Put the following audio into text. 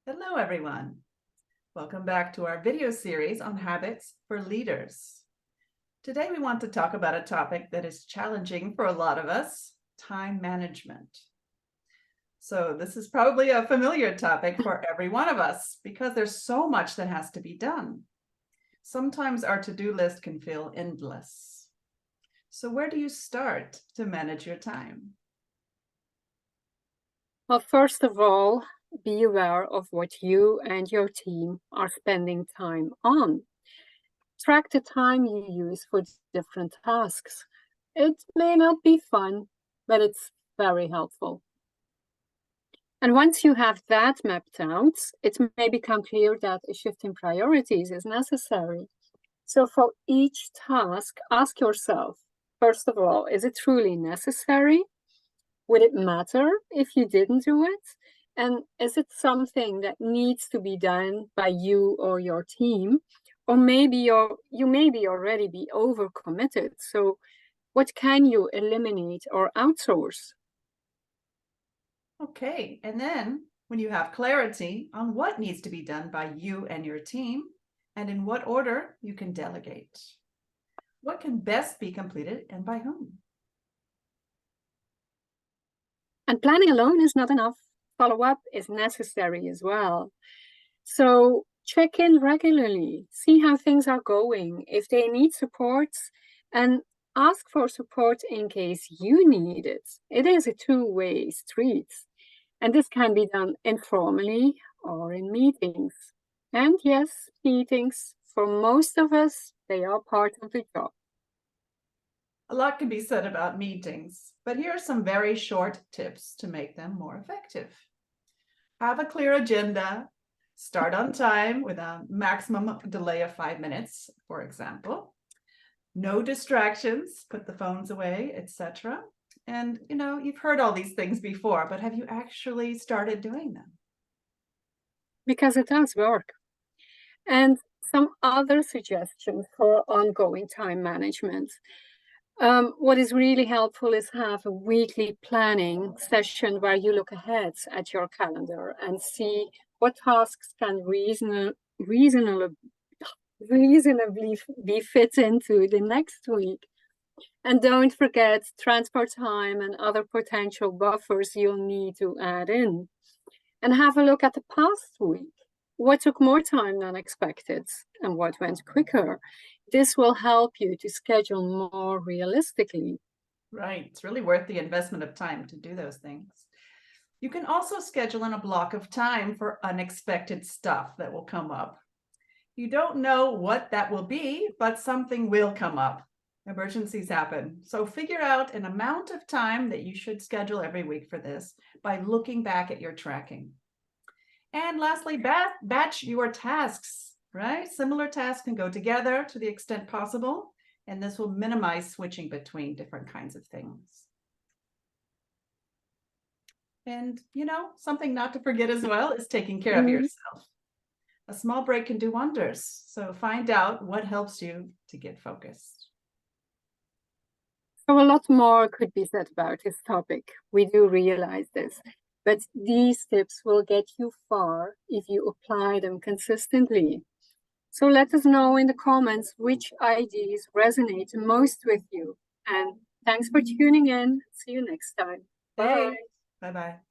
Hello, everyone. Welcome back to our video series on habits for leaders. Today, we want to talk about a topic that is challenging for a lot of us, time management. So this is probably a familiar topic for every one of us because there's so much that has to be done. Sometimes our to-do list can feel endless. So where do you start to manage your time? Well, first of all, be aware of what you and your team are spending time on. Track the time you use for different tasks. It may not be fun, but it's very helpful. And once you have that mapped out, it may become clear that a shift in priorities is necessary. So for each task, ask yourself, first of all, is it truly necessary? Would it matter if you didn't do it? And is it something that needs to be done by you or your team? Or maybe you maybe already be overcommitted. So what can you eliminate or outsource? Okay, and then when you have clarity on what needs to be done by you and your team, and in what order you can delegate. What can best be completed and by whom? And planning alone is not enough. Follow-up is necessary as well. So check in regularly, see how things are going, if they need support, and ask for support in case you need it. It is a two-way street. And this can be done informally or in meetings. And yes, meetings, for most of us, they are part of the job. A lot can be said about meetings, but here are some very short tips to make them more effective. Have a clear agenda, start on time with a maximum delay of 5 minutes, for example. No distractions, put the phones away, etc. And you've heard all these things before, but have you actually started doing them? Because it does work. And some other suggestions for ongoing time management. What is really helpful is have a weekly planning session where you look ahead at your calendar and see what tasks can reasonably be fit into the next week. And don't forget transport time and other potential buffers you'll need to add in. And have a look at the past week. What took more time than expected and what went quicker? This will help you to schedule more realistically. Right, it's really worth the investment of time to do those things. You can also schedule in a block of time for unexpected stuff that will come up. You don't know what that will be, but something will come up. Emergencies happen. So figure out an amount of time that you should schedule every week for this by looking back at your tracking. And lastly, batch your tasks, right? Similar tasks can go together to the extent possible, and this will minimize switching between different kinds of things. And, something not to forget as well is taking care of yourself. A small break can do wonders. So find out what helps you to get focused. So a lot more could be said about this topic. We do realize this, but these tips will get you far if you apply them consistently. So let us know in the comments which ideas resonate most with you. And thanks for tuning in. See you next time. Bye. Bye-bye.